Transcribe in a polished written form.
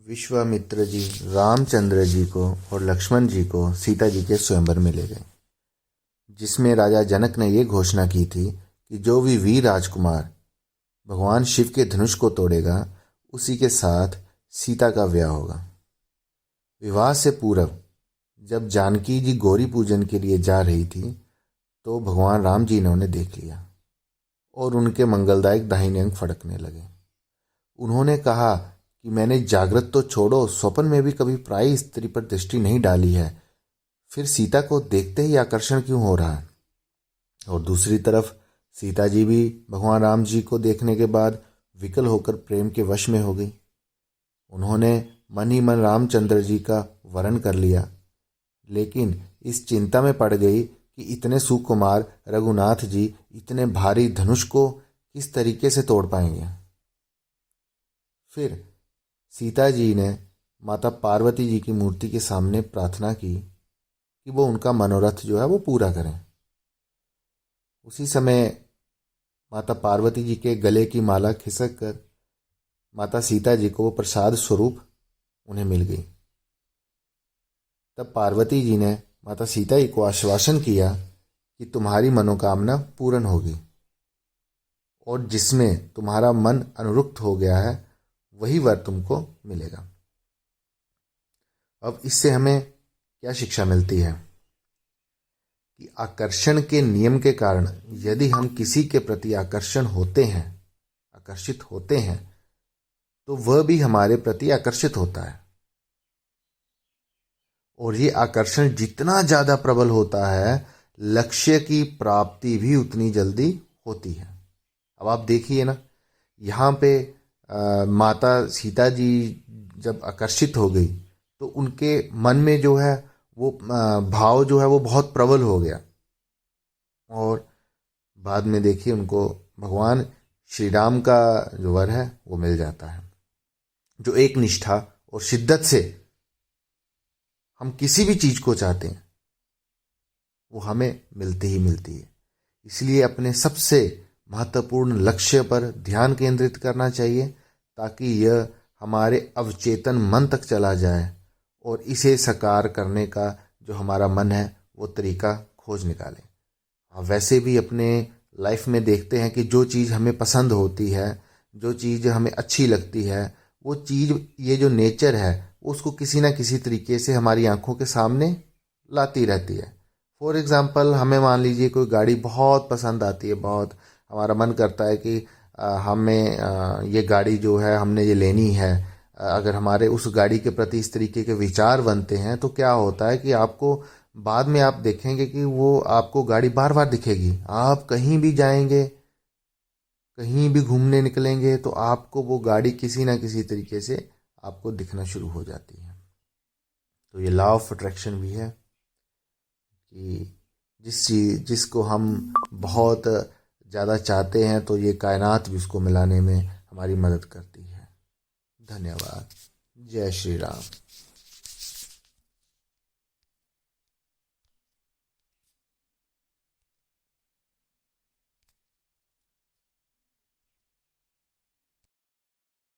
विश्वामित्र जी रामचंद्र जी को और लक्ष्मण जी को सीता जी के स्वयंवर में ले गए, जिसमें राजा जनक ने यह घोषणा की थी कि जो भी वीर राजकुमार भगवान शिव के धनुष को तोड़ेगा उसी के साथ सीता का ब्याह होगा। विवाह से पूर्व जब जानकी जी गौरी पूजन के लिए जा रही थी तो भगवान राम जी ने उन्हें देख लिया और उनके मंगलदायक दाहिने अंग फड़कने लगे। उन्होंने कहा कि मैंने जागृत तो छोड़ो, स्वप्न में भी कभी पराई स्त्री पर दृष्टि नहीं डाली है, फिर सीता को देखते ही आकर्षण क्यों हो रहा है। और दूसरी तरफ सीता जी भी भगवान राम जी को देखने के बाद विकल होकर प्रेम के वश में हो गई। उन्होंने मन ही मन रामचंद्र जी का वरण कर लिया, लेकिन इस चिंता में पड़ गई कि इतने सुकुमार रघुनाथ जी इतने भारी धनुष को किस तरीके से तोड़ पाएंगे। फिर सीता जी ने माता पार्वती जी की मूर्ति के सामने प्रार्थना की कि वो उनका मनोरथ जो है वो पूरा करें। उसी समय माता पार्वती जी के गले की माला खिसक कर माता सीता जी को वो प्रसाद स्वरूप उन्हें मिल गई। तब पार्वती जी ने माता सीता जी को आश्वासन किया कि तुम्हारी मनोकामना पूर्ण होगी और जिसमें तुम्हारा मन अनुरुक्त हो गया है वही वर तुमको मिलेगा। अब इससे हमें क्या शिक्षा मिलती है कि आकर्षण के नियम के कारण यदि हम किसी के प्रति आकर्षित होते हैं तो वह भी हमारे प्रति आकर्षित होता है, और ये आकर्षण जितना ज्यादा प्रबल होता है लक्ष्य की प्राप्ति भी उतनी जल्दी होती है। अब आप देखिए ना, यहाँ पे माता सीता जी जब आकर्षित हो गई तो उनके मन में जो है वो भाव जो है वो बहुत प्रबल हो गया, और बाद में देखिए उनको भगवान श्री राम का जो वर है वो मिल जाता है। जो एक निष्ठा और शिद्दत से हम किसी भी चीज को चाहते हैं वो हमें मिलती ही मिलती है। इसलिए अपने सबसे महत्वपूर्ण लक्ष्य पर ध्यान केंद्रित करना चाहिए ताकि यह हमारे अवचेतन मन तक चला जाए और इसे साकार करने का जो हमारा मन है वो तरीका खोज निकाले। वैसे भी अपने लाइफ में देखते हैं कि जो चीज़ हमें पसंद होती है, जो चीज़ हमें अच्छी लगती है, वो चीज़ ये जो नेचर है उसको किसी ना किसी तरीके से हमारी आंखों के सामने लाती रहती है। फॉर एग्ज़ाम्पल, हमें मान लीजिए कोई गाड़ी बहुत पसंद आती है, बहुत हमारा मन करता है कि हमें ये गाड़ी जो है हमने ये लेनी है। अगर हमारे उस गाड़ी के प्रति इस तरीके के विचार बनते हैं तो क्या होता है कि आपको बाद में आप देखेंगे कि वो आपको गाड़ी बार बार दिखेगी। आप कहीं भी जाएंगे, कहीं भी घूमने निकलेंगे तो आपको वो गाड़ी किसी ना किसी तरीके से आपको दिखना शुरू हो जाती है। तो ये लॉ ऑफ अट्रैक्शन भी है कि जिसको हम बहुत ज़्यादा चाहते हैं तो ये कायनात भी उसको मिलाने में हमारी मदद करती है। धन्यवाद। जय श्री राम।